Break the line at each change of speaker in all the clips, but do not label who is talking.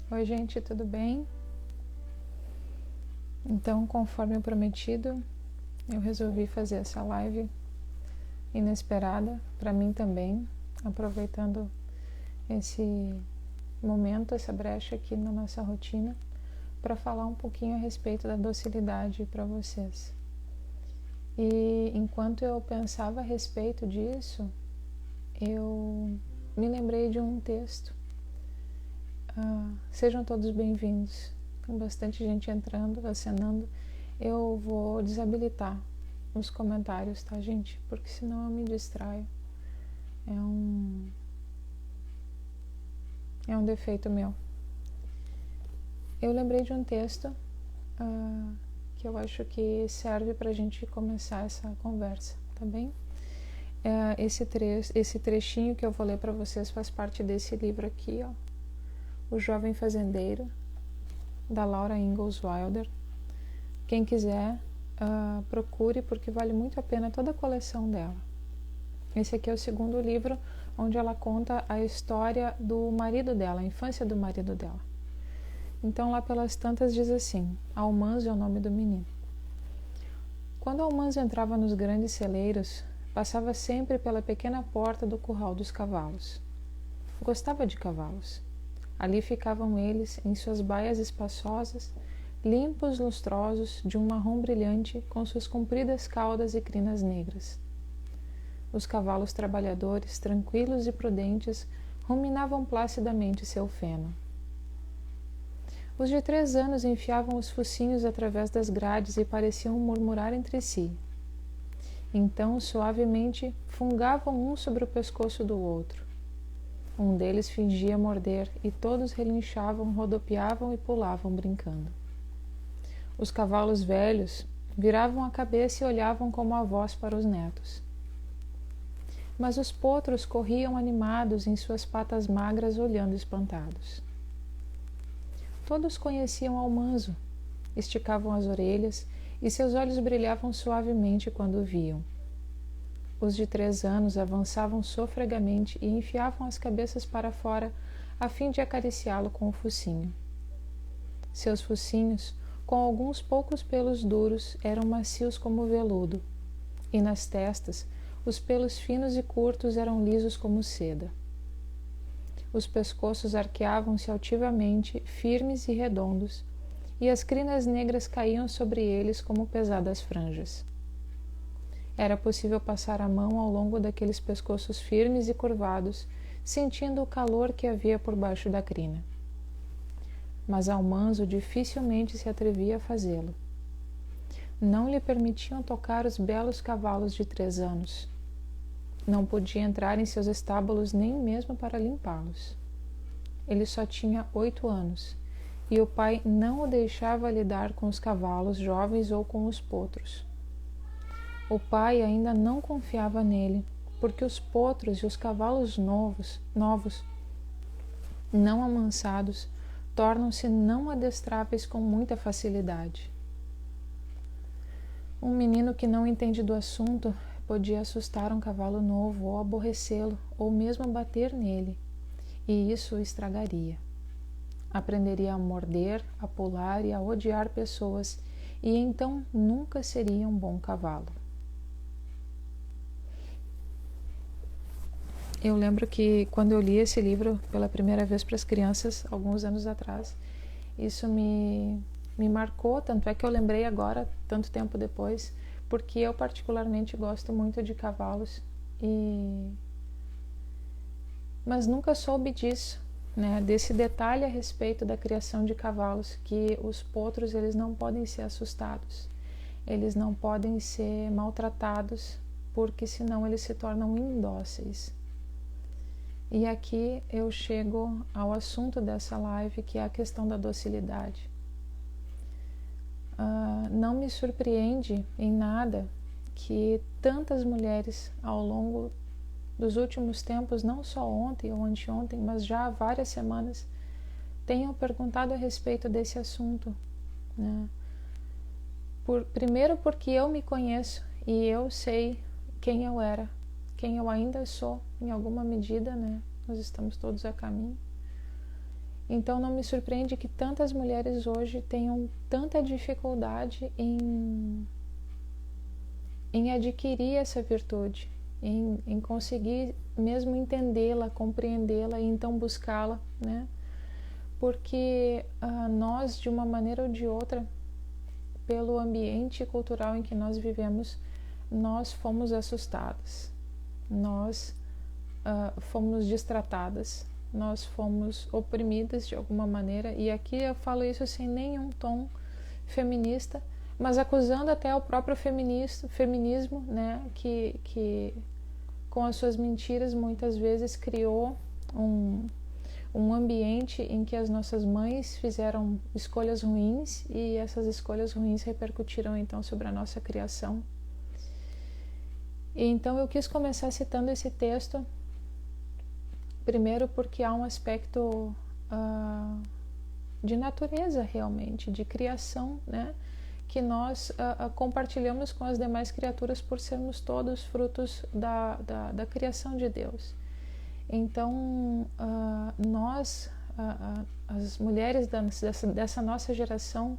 Oi, gente, tudo bem? Então, conforme o prometido, eu resolvi fazer essa live inesperada para mim também, aproveitando esse momento, essa brecha aqui na nossa rotina, para falar um pouquinho a respeito da docilidade para vocês. E enquanto eu pensava a respeito disso, eu me lembrei de um texto. Sejam todos bem-vindos. Tem bastante gente entrando, acenando. Eu vou desabilitar os comentários, tá, gente? Porque senão eu me distraio. É um defeito meu. Eu lembrei de um texto que eu acho que serve pra gente começar essa conversa, tá bem? Esse trechinho que eu vou ler para vocês faz parte desse livro aqui, ó, O Jovem Fazendeiro, da Laura Ingalls Wilder. Quem quiser, procure, porque vale muito a pena toda a coleção dela. Esse aqui é o segundo livro, onde ela conta a história do marido dela, a infância do marido dela. Então, lá pelas tantas diz assim: Almanzo é o nome do menino. Quando Almanzo entrava nos grandes celeiros, passava sempre pela pequena porta do curral dos cavalos. Gostava de cavalos. Ali ficavam eles, em suas baias espaçosas, limpos, lustrosos, de um marrom brilhante, com suas compridas caudas e crinas negras. Os cavalos trabalhadores, tranquilos e prudentes, ruminavam placidamente seu feno. Os de 3 anos enfiavam os focinhos através das grades e pareciam murmurar entre si. Então, suavemente, fungavam um sobre o pescoço do outro. Um deles fingia morder e todos relinchavam, rodopiavam e pulavam brincando. Os cavalos velhos viravam a cabeça e olhavam como avós para os netos. Mas os potros corriam animados em suas patas magras, olhando espantados. Todos conheciam Almanzo, esticavam as orelhas e seus olhos brilhavam suavemente quando o viam. Os de 3 anos avançavam sofregamente e enfiavam as cabeças para fora a fim de acariciá-lo com o focinho. Seus focinhos, com alguns poucos pelos duros, eram macios como veludo, e nas testas os pelos finos e curtos eram lisos como seda. Os pescoços arqueavam-se altivamente, firmes e redondos, e as crinas negras caíam sobre eles como pesadas franjas. Era possível passar a mão ao longo daqueles pescoços firmes e curvados, sentindo o calor que havia por baixo da crina. Mas Almanzo dificilmente se atrevia a fazê-lo. Não lhe permitiam tocar os belos cavalos de 3 anos. Não podia entrar em seus estábulos nem mesmo para limpá-los. Ele só tinha 8 anos, e o pai não o deixava lidar com os cavalos jovens ou com os potros. O pai ainda não confiava nele, porque os potros e os cavalos novos, não amansados, tornam-se não adestráveis com muita facilidade. Um menino que não entende do assunto podia assustar um cavalo novo ou aborrecê-lo, ou mesmo bater nele, e isso o estragaria. Aprenderia a morder, a pular e a odiar pessoas, e então nunca seria um bom cavalo. Eu lembro que quando eu li esse livro pela primeira vez para as crianças, alguns anos atrás, isso me marcou, tanto é que eu lembrei agora, tanto tempo depois, porque eu particularmente gosto muito de cavalos, mas nunca soube disso, né? Desse detalhe a respeito da criação de cavalos, que os potros eles não podem ser assustados, eles não podem ser maltratados, porque senão eles se tornam indóceis. E aqui eu chego ao assunto dessa live, que é a questão da docilidade. Não me surpreende em nada que tantas mulheres ao longo dos últimos tempos, não só ontem ou anteontem, mas já há várias semanas, tenham perguntado a respeito desse assunto, né? Primeiro porque eu me conheço e eu sei quem eu era, quem eu ainda sou, em alguma medida, né? Nós estamos todos a caminho. Então não me surpreende que tantas mulheres hoje tenham tanta dificuldade em adquirir essa virtude, em conseguir mesmo entendê-la, compreendê-la e então buscá-la, né? Porque nós, de uma maneira ou de outra, pelo ambiente cultural em que nós vivemos, nós fomos assustadas, nós fomos destratadas, nós fomos oprimidas de alguma maneira, e aqui eu falo isso sem nenhum tom feminista, mas acusando até o próprio feminismo, né, que com as suas mentiras muitas vezes criou um ambiente em que as nossas mães fizeram escolhas ruins e essas escolhas ruins repercutiram então sobre a nossa criação. E então eu quis começar citando esse texto, primeiro porque há um aspecto de natureza realmente, de criação, né, que nós compartilhamos com as demais criaturas por sermos todos frutos da criação de Deus. Então, nós, as mulheres dessa nossa geração,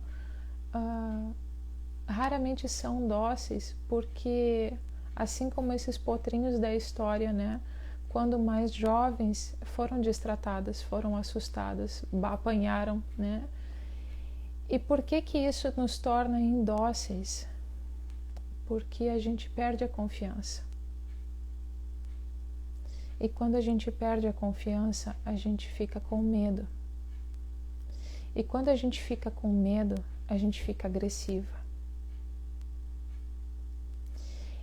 raramente são dóceis, porque, assim como esses potrinhos da história, né, quando mais jovens, foram destratadas, foram assustadas, apanharam, né? E por que isso nos torna indóceis? Porque a gente perde a confiança. E quando a gente perde a confiança, a gente fica com medo. E quando a gente fica com medo, a gente fica agressiva.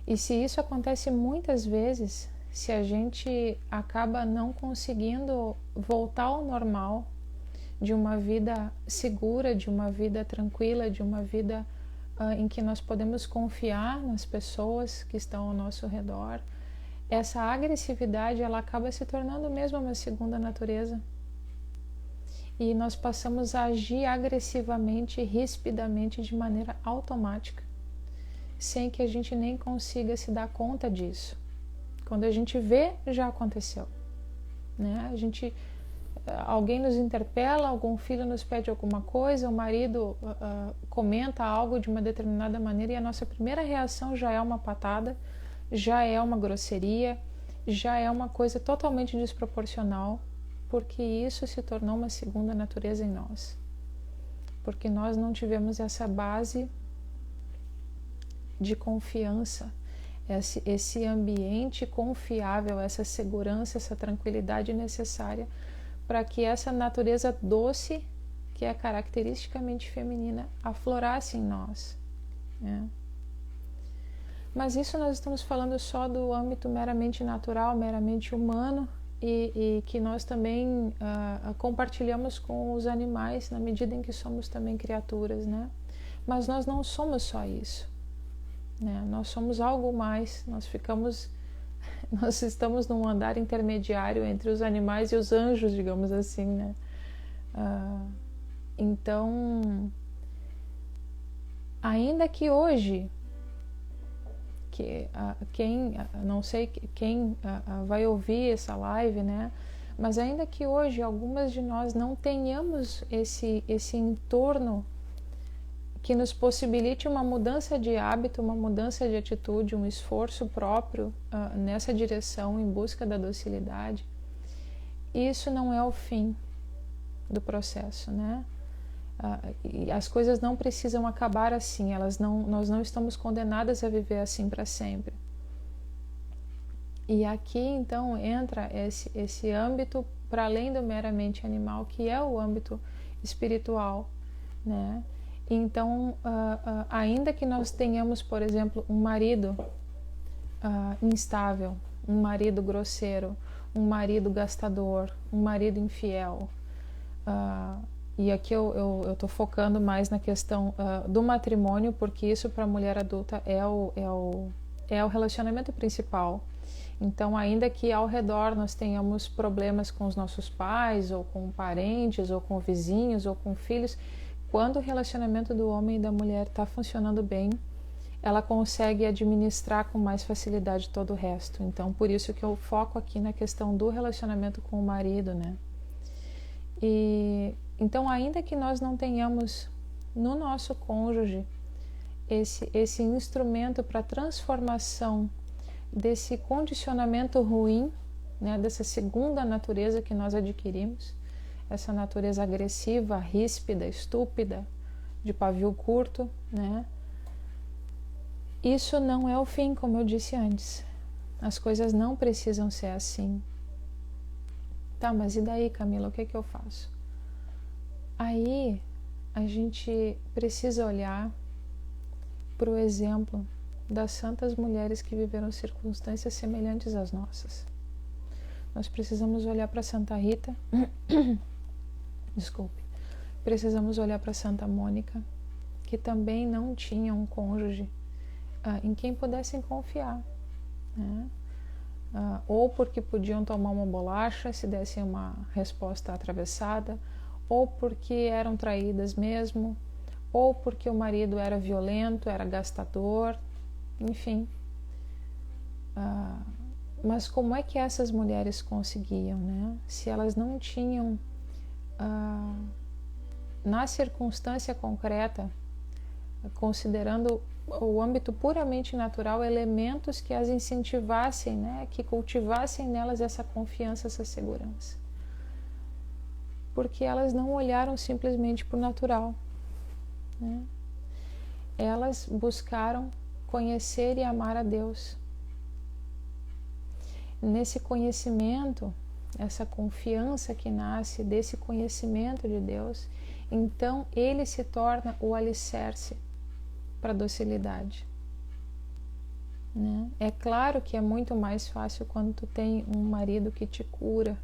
E se isso acontece muitas vezes, se a gente acaba não conseguindo voltar ao normal, de uma vida segura, de uma vida tranquila, de uma vida em que nós podemos confiar nas pessoas que estão ao nosso redor, essa agressividade ela acaba se tornando mesmo uma segunda natureza. E nós passamos a agir agressivamente, rispidamente, de maneira automática, sem que a gente nem consiga se dar conta disso. Quando a gente vê, já aconteceu, né? Alguém nos interpela, algum filho nos pede alguma coisa, o marido comenta algo de uma determinada maneira e a nossa primeira reação já é uma patada, já é uma grosseria, já é uma coisa totalmente desproporcional, porque isso se tornou uma segunda natureza em nós. Porque nós não tivemos essa base de confiança, esse ambiente confiável, essa segurança, essa tranquilidade necessária para que essa natureza doce, que é caracteristicamente feminina, aflorasse em nós, né? Mas isso nós estamos falando só do âmbito meramente natural, meramente humano, e que nós também compartilhamos com os animais na medida em que somos também criaturas, né? Mas nós não somos só isso, né? Nós somos algo mais, nós estamos num andar intermediário entre os animais e os anjos, digamos assim, né? Então, ainda que hoje, não sei quem vai ouvir essa live, né? Mas ainda que hoje algumas de nós não tenhamos esse entorno que nos possibilite uma mudança de hábito, uma mudança de atitude, um esforço próprio nessa direção em busca da docilidade, isso não é o fim do processo, né? E as coisas não precisam acabar assim, nós não estamos condenadas a viver assim para sempre. E aqui então entra esse âmbito para além do meramente animal, que é o âmbito espiritual, né? Então, ainda que nós tenhamos, por exemplo, um marido instável, um marido grosseiro, um marido gastador, um marido infiel, e aqui eu estou focando mais na questão do matrimônio, porque isso para a mulher adulta é o relacionamento principal. Então, ainda que ao redor nós tenhamos problemas com os nossos pais, ou com parentes, ou com vizinhos, ou com filhos, quando o relacionamento do homem e da mulher está funcionando bem, ela consegue administrar com mais facilidade todo o resto. Então, por isso que eu foco aqui na questão do relacionamento com o marido, né? E então, ainda que nós não tenhamos no nosso cônjuge esse instrumento para transformação desse condicionamento ruim, né, dessa segunda natureza que nós adquirimos, essa natureza agressiva, ríspida, estúpida, de pavio curto, né? Isso não é o fim, como eu disse antes. As coisas não precisam ser assim. Tá, mas e daí, Camila, o que eu faço? Aí a gente precisa olhar para o exemplo das santas mulheres que viveram circunstâncias semelhantes às nossas. Nós precisamos olhar para Santa Rita, desculpe, precisamos olhar para Santa Mônica, que também não tinha um cônjuge em quem pudessem confiar, né? Ou porque podiam tomar uma bolacha se dessem uma resposta atravessada, ou porque eram traídas mesmo, ou porque o marido era violento, era gastador, enfim. Mas como é que essas mulheres conseguiam, né? Se elas não tinham, na circunstância concreta, considerando o âmbito puramente natural, elementos que as incentivassem, né? Que cultivassem nelas essa confiança, essa segurança. Porque elas não olharam simplesmente para o natural, né? Elas buscaram conhecer e amar a Deus. Nesse conhecimento, essa confiança que nasce desse conhecimento de Deus, então ele se torna o alicerce para a docilidade, né? É claro que é muito mais fácil quando tu tem um marido que te cura,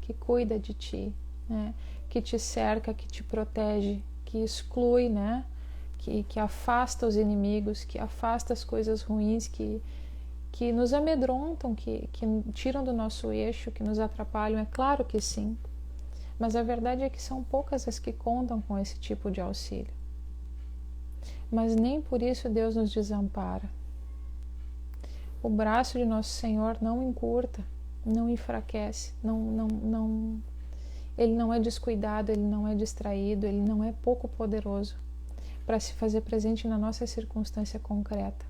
que cuida de ti, né? Que te cerca, que te protege, que exclui, né? Que afasta os inimigos, que afasta as coisas ruins, que nos amedrontam, que tiram do nosso eixo, que nos atrapalham. É claro que sim, mas a verdade é que são poucas as que contam com esse tipo de auxílio. Mas nem por isso Deus nos desampara. O braço de Nosso Senhor não encurta, não enfraquece, ele não é descuidado, ele não é distraído, ele não é pouco poderoso para se fazer presente na nossa circunstância concreta.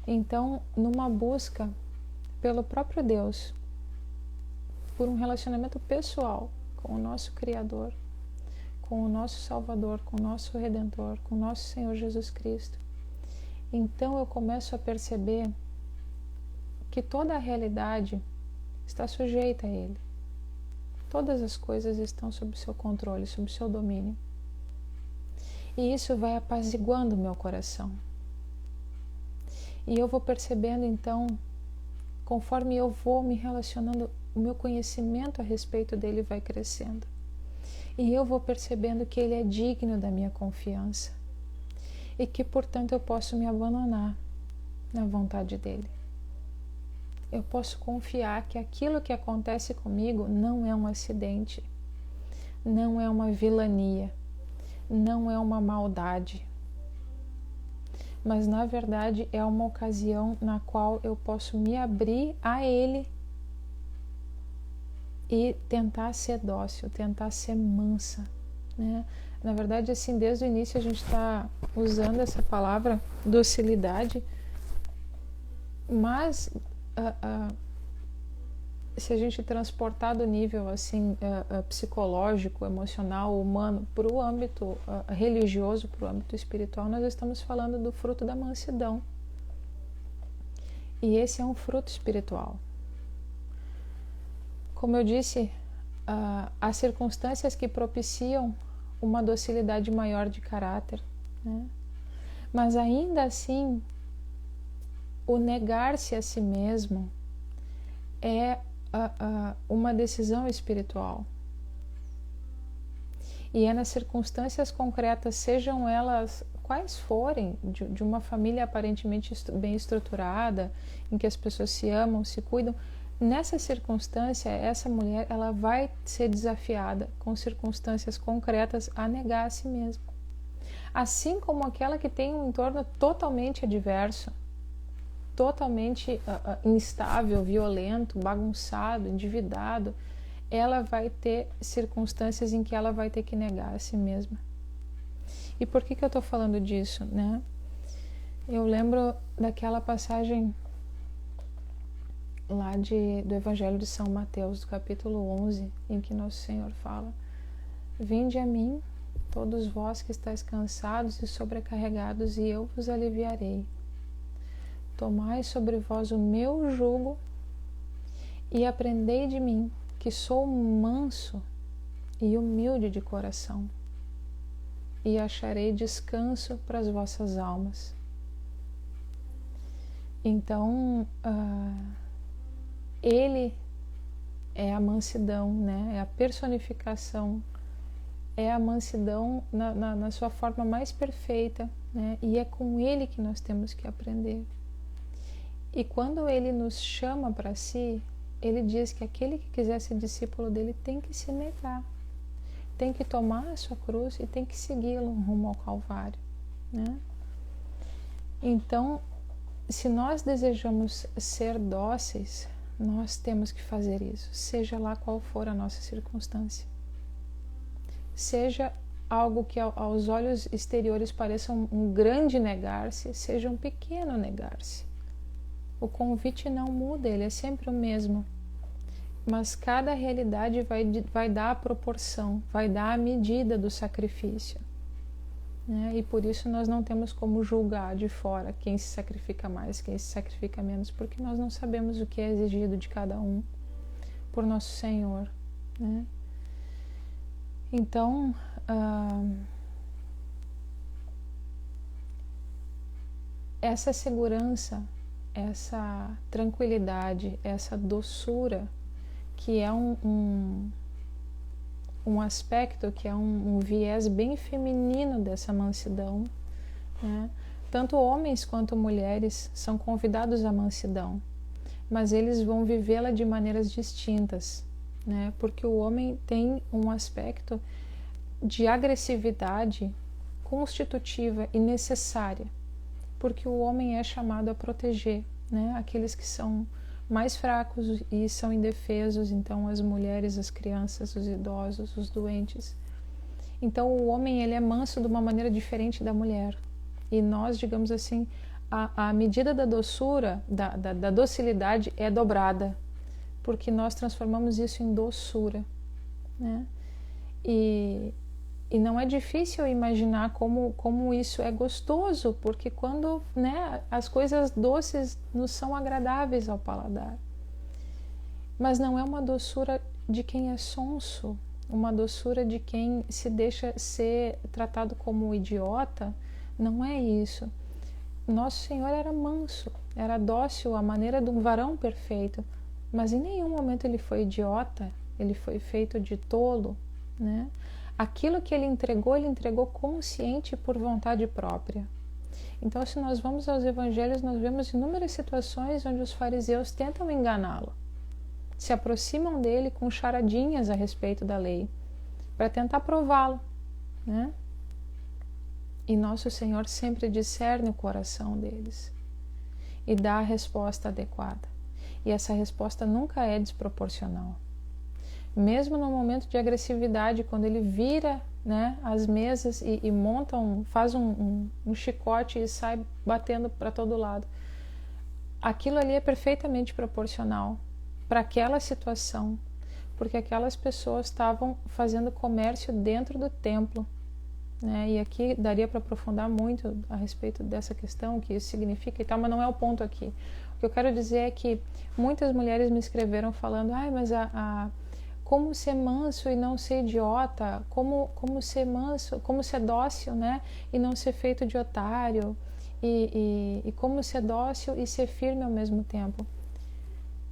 Então, numa busca pelo próprio Deus, por um relacionamento pessoal com o nosso Criador, com o nosso Salvador, com o nosso Redentor, com o nosso Senhor Jesus Cristo, então eu começo a perceber que toda a realidade está sujeita a Ele. Todas as coisas estão sob seu controle, sob seu domínio. E isso vai apaziguando o meu coração. E eu vou percebendo, então, conforme eu vou me relacionando, o meu conhecimento a respeito dele vai crescendo. E eu vou percebendo que ele é digno da minha confiança. E que, portanto, eu posso me abandonar na vontade dele. Eu posso confiar que aquilo que acontece comigo não é um acidente, não é uma vilania, não é uma maldade, mas na verdade é uma ocasião na qual eu posso me abrir a Ele e tentar ser dócil, tentar ser mansa, né? Na verdade, assim, desde o início a gente está usando essa palavra docilidade, mas se a gente transportar do nível assim psicológico, emocional, humano para o âmbito religioso, para o âmbito espiritual, nós estamos falando do fruto da mansidão. E esse é um fruto espiritual. Como eu disse, há circunstâncias que propiciam uma docilidade maior de caráter, né? Mas ainda assim, o negar-se a si mesmo é uma decisão espiritual. E é nas circunstâncias concretas, sejam elas quais forem, de uma família aparentemente bem estruturada, em que as pessoas se amam, se cuidam, nessa circunstância, essa mulher ela vai ser desafiada com circunstâncias concretas a negar a si mesma. Assim como aquela que tem um entorno totalmente adverso, totalmente instável, violento, bagunçado, endividado, ela vai ter circunstâncias em que ela vai ter que negar a si mesma. E por que eu estou falando disso, né? Eu lembro daquela passagem lá do Evangelho de São Mateus, do capítulo 11, em que Nosso Senhor fala: Vinde a mim, todos vós que estáis cansados e sobrecarregados, e eu vos aliviarei. Tomai sobre vós o meu jugo e aprendei de mim, que sou manso e humilde de coração, e acharei descanso para as vossas almas. Então, ele é a mansidão, né? É a personificação, é a mansidão na sua forma mais perfeita, né? E é com ele que nós temos que aprender. E quando ele nos chama para si, ele diz que aquele que quiser ser discípulo dele tem que se negar, tem que tomar a sua cruz e tem que segui-lo rumo ao Calvário, né? Então, se nós desejamos ser dóceis, nós temos que fazer isso, seja lá qual for a nossa circunstância. Seja algo que aos olhos exteriores pareça um grande negar-se, seja um pequeno negar-se. O convite não muda, ele é sempre o mesmo. Mas cada realidade vai dar a proporção, vai dar a medida do sacrifício, né? E por isso nós não temos como julgar de fora quem se sacrifica mais, quem se sacrifica menos, porque nós não sabemos o que é exigido de cada um por Nosso Senhor, né? Então, essa segurança, essa tranquilidade, essa doçura, que é um aspecto, que é um viés bem feminino dessa mansidão, né? Tanto homens quanto mulheres são convidados à mansidão, mas eles vão vivê-la de maneiras distintas, né? Porque o homem tem um aspecto de agressividade constitutiva e necessária, porque o homem é chamado a proteger, né? Aqueles que são mais fracos e são indefesos, então as mulheres, as crianças, os idosos, os doentes. Então o homem, ele é manso de uma maneira diferente da mulher, e nós, digamos assim, a medida da doçura, da docilidade é dobrada, porque nós transformamos isso em doçura, né? E não é difícil imaginar como isso é gostoso, porque quando, né, as coisas doces nos são agradáveis ao paladar. Mas não é uma doçura de quem é sonso, uma doçura de quem se deixa ser tratado como idiota. Não é isso. Nosso Senhor era manso, era dócil, à maneira de um varão perfeito, mas em nenhum momento ele foi idiota, ele foi feito de tolo, né? Aquilo que ele entregou consciente por vontade própria. Então, se nós vamos aos evangelhos, nós vemos inúmeras situações onde os fariseus tentam enganá-lo, se aproximam dele com charadinhas a respeito da lei, para tentar prová-lo, né? E Nosso Senhor sempre discerne o coração deles e dá a resposta adequada. E essa resposta nunca é desproporcional. Mesmo no momento de agressividade, quando ele vira, né, as mesas e monta faz um chicote e sai batendo para todo lado, aquilo ali é perfeitamente proporcional para aquela situação, porque aquelas pessoas estavam fazendo comércio dentro do templo, né? E aqui daria para aprofundar muito a respeito dessa questão, o que isso significa e tal, mas não é o ponto aqui. O que eu quero dizer é que muitas mulheres me escreveram falando: mas como ser manso e não ser idiota, como ser manso, como ser dócil, né, e não ser feito de otário, e como ser dócil e ser firme ao mesmo tempo.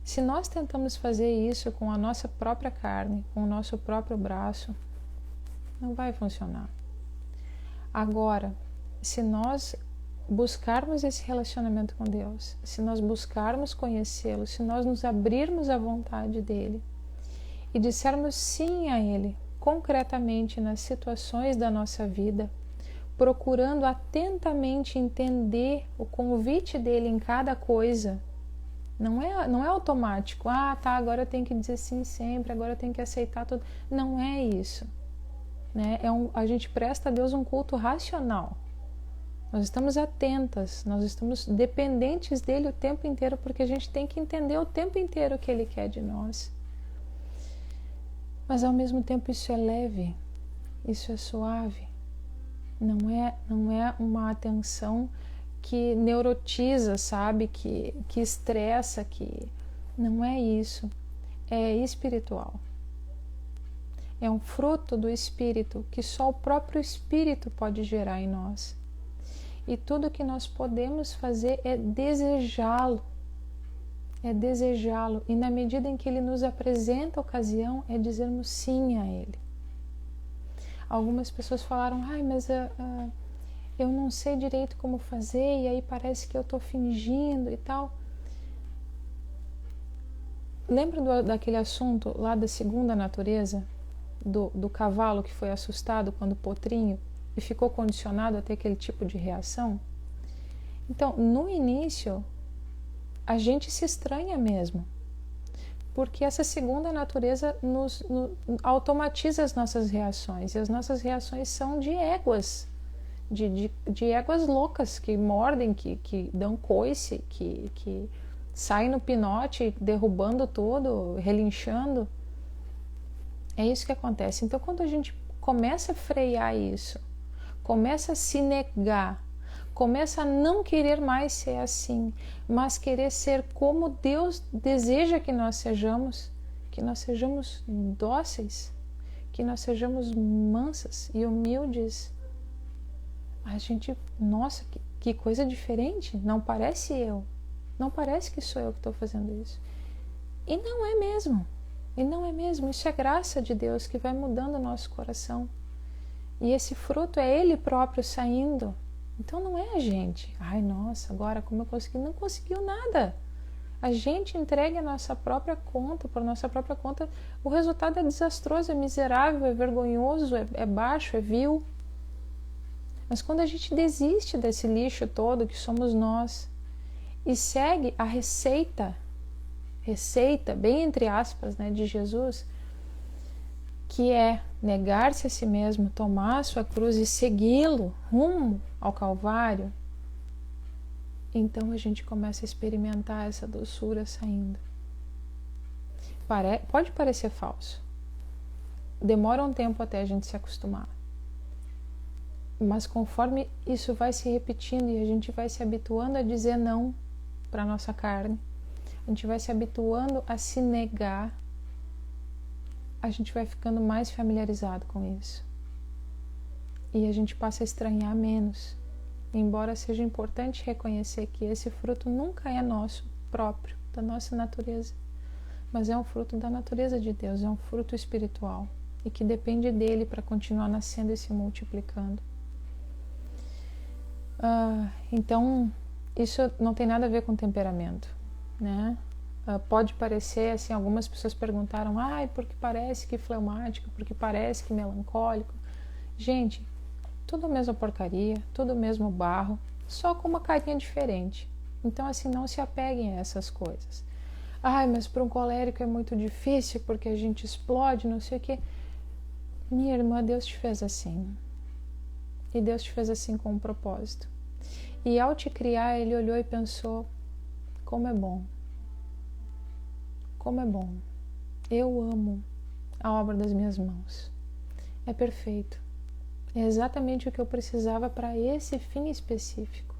Se nós tentamos fazer isso com a nossa própria carne, com o nosso próprio braço, não vai funcionar. Agora, se nós buscarmos esse relacionamento com Deus, se nós buscarmos conhecê-lo, se nós nos abrirmos à vontade dele e dissermos sim a ele, concretamente nas situações da nossa vida, procurando atentamente entender o convite dele em cada coisa, Não é automático. Ah, tá, agora eu tenho que dizer sim sempre, agora eu tenho que aceitar tudo. Não é isso. Né? A gente presta a Deus um culto racional. Nós estamos atentas, nós estamos dependentes dele o tempo inteiro, porque a gente tem que entender o tempo inteiro o que ele quer de nós. Mas ao mesmo tempo isso é leve, isso é suave. Não é uma atenção que neurotiza, sabe? Que estressa, que não é isso. É espiritual. É um fruto do Espírito que só o próprio Espírito pode gerar em nós. E tudo que nós podemos fazer é desejá-lo. É desejá-lo. E na medida em que ele nos apresenta a ocasião, é dizermos sim a ele. Algumas pessoas falaram, mas eu não sei direito como fazer, e aí parece que eu estou fingindo e tal. Lembra daquele assunto lá da segunda natureza? Do cavalo que foi assustado quando potrinho e ficou condicionado a ter aquele tipo de reação? Então, no início, a gente se estranha mesmo, porque essa segunda natureza automatiza as nossas reações, e as nossas reações são de éguas, de éguas loucas que mordem, que dão coice, que saem no pinote, derrubando tudo, relinchando. É isso que acontece. Então, quando a gente começa a frear isso, começa a se negar, começa a não querer mais ser assim, mas querer ser como Deus deseja que nós sejamos dóceis, que nós sejamos mansas e humildes, a gente, nossa, que coisa diferente, não parece eu, não parece que sou eu que estou fazendo isso. E não é mesmo. E não é mesmo, isso é graça de Deus que vai mudando o nosso coração. E esse fruto é Ele próprio saindo. Então não é a gente. Ai, nossa, agora como eu consegui? Não conseguiu nada. A gente entrega a nossa própria conta, por nossa própria conta, o resultado é desastroso, é miserável, é vergonhoso, é baixo, é vil. Mas quando a gente desiste desse lixo todo que somos nós e segue a receita, bem entre aspas, né, de Jesus, que é negar-se a si mesmo, tomar a sua cruz e segui-lo rumo ao Calvário, então a gente começa a experimentar essa doçura saindo. Pode parecer falso, demora um tempo até a gente se acostumar, mas conforme isso vai se repetindo e a gente vai se habituando a dizer não para a nossa carne, a gente vai se habituando a se negar, a gente vai ficando mais familiarizado com isso. E a gente passa a estranhar menos. Embora seja importante reconhecer que esse fruto nunca é nosso próprio, da nossa natureza, mas é um fruto da natureza de Deus, é um fruto espiritual e que depende dele para continuar nascendo e se multiplicando. Então, isso não tem nada a ver com temperamento, né? Pode parecer assim, algumas pessoas perguntaram, porque parece que fleumático, porque parece que melancólico. Gente, tudo a mesma porcaria, tudo o mesmo barro, só com uma carinha diferente. Então, assim, não se apeguem a essas coisas. Mas para um colérico é muito difícil porque a gente explode, não sei o quê. Minha irmã, Deus te fez assim. E Deus te fez assim com um propósito. E ao te criar, Ele olhou e pensou, como é bom. Como é bom. Eu amo a obra das minhas mãos. É perfeito. É exatamente o que eu precisava para esse fim específico.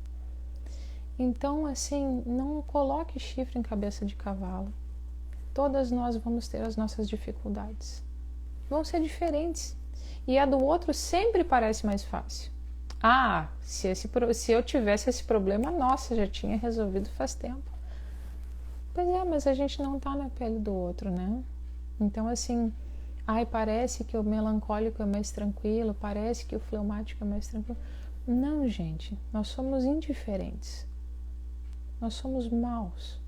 Então, assim, não coloque chifre em cabeça de cavalo. Todas nós vamos ter as nossas dificuldades. Vão ser diferentes. E a do outro sempre parece mais fácil. Se eu tivesse esse problema, nossa, já tinha resolvido faz tempo. Pois é, mas a gente não está na pele do outro, né? Então, assim, parece que o melancólico é mais tranquilo, parece que o fleumático é mais tranquilo. Não, gente, nós somos indiferentes. Nós somos maus.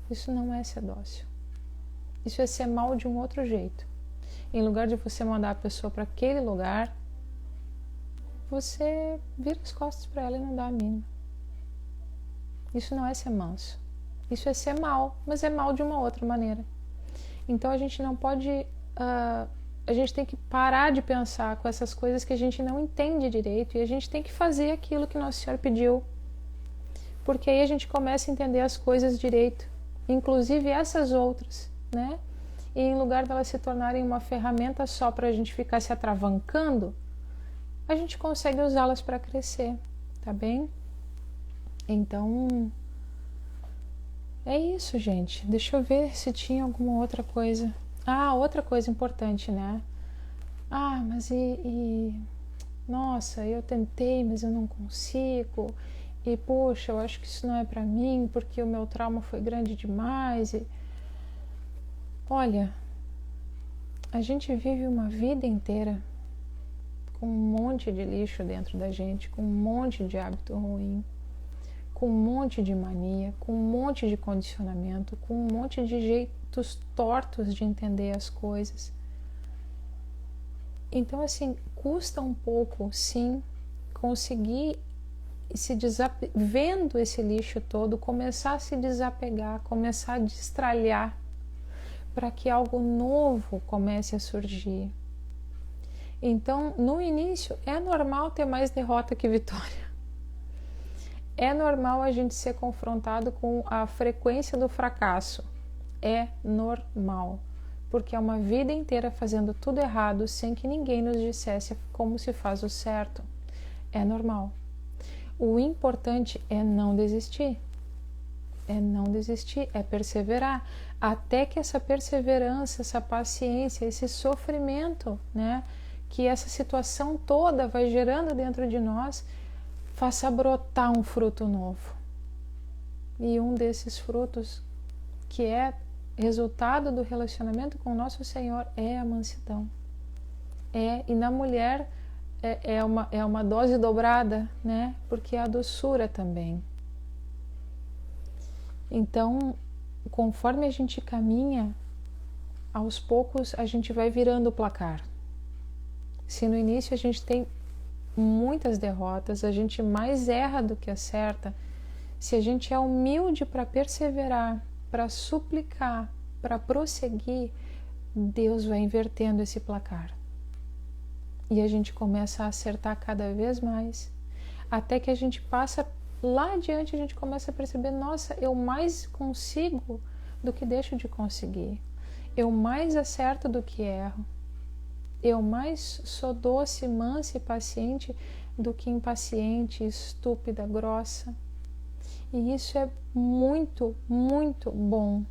Isso não é ser dócil. Isso é ser mal de um outro jeito. Em lugar de você mandar a pessoa para aquele lugar, você vira as costas para ela e não dá a mínima. Isso não é ser manso. Isso é ser mal, mas é mal de uma outra maneira. Então a gente não pode, a gente tem que parar de pensar com essas coisas que a gente não entende direito, e a gente tem que fazer aquilo que Nosso Senhor pediu, porque aí a gente começa a entender as coisas direito, inclusive essas outras, né? E em lugar delas se tornarem uma ferramenta só para a gente ficar se atravancando, a gente consegue usá-las para crescer, tá bem? Então, é isso, gente. Deixa eu ver se tinha alguma outra coisa. Ah, outra coisa importante, né? Ah, mas nossa, eu tentei, mas eu não consigo. E, poxa, eu acho que isso não é pra mim, porque o meu trauma foi grande demais. Olha, a gente vive uma vida inteira com um monte de lixo dentro da gente, com um monte de hábito ruim, com um monte de mania, com um monte de condicionamento, com um monte de jeitos tortos de entender as coisas. Então, assim, custa um pouco, sim, conseguir vendo esse lixo todo, começar a se desapegar, começar a destralhar, para que algo novo comece a surgir. Então, no início, é normal ter mais derrota que vitória. É normal a gente ser confrontado com a frequência do fracasso. É normal. Porque é uma vida inteira fazendo tudo errado sem que ninguém nos dissesse como se faz o certo. É normal. O importante é não desistir. É não desistir, é perseverar. Até que essa perseverança, essa paciência, esse sofrimento, né, que essa situação toda vai gerando dentro de nós, faça brotar um fruto novo. E um desses frutos, que é resultado do relacionamento com o nosso Senhor, é a mansidão. E na mulher é uma dose dobrada, né? Porque é a doçura também. Então, conforme a gente caminha, aos poucos a gente vai virando o placar. Se no início a gente tem muitas derrotas, a gente mais erra do que acerta, se a gente é humilde para perseverar, para suplicar, para prosseguir, Deus vai invertendo esse placar. E a gente começa a acertar cada vez mais, até que a gente passa lá adiante, a gente começa a perceber, nossa, eu mais consigo do que deixo de conseguir. Eu mais acerto do que erro. Eu mais sou doce, mansa e paciente do que impaciente, estúpida, grossa. E isso é muito, muito bom.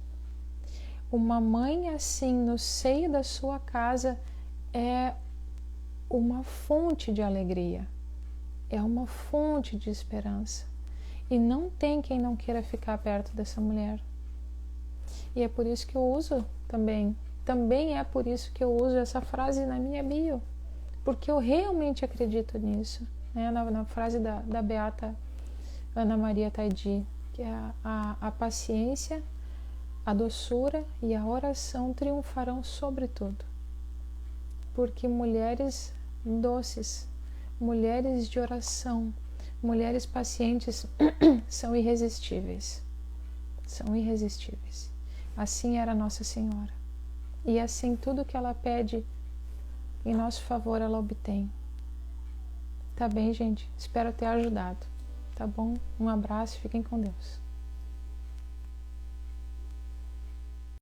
Uma mãe assim no seio da sua casa é uma fonte de alegria, é uma fonte de esperança. E não tem quem não queira ficar perto dessa mulher. E é por isso que eu uso também é por isso que eu uso essa frase na minha bio, porque eu realmente acredito nisso, né? Na frase da beata Ana Maria Taidi, que é a paciência, a doçura e a oração triunfarão sobre tudo. Porque mulheres doces, mulheres de oração, mulheres pacientes são irresistíveis. São irresistíveis. Assim era Nossa Senhora. E assim tudo que ela pede em nosso favor ela obtém. Tá bem, gente? Espero ter ajudado. Tá bom? Um abraço, fiquem com Deus.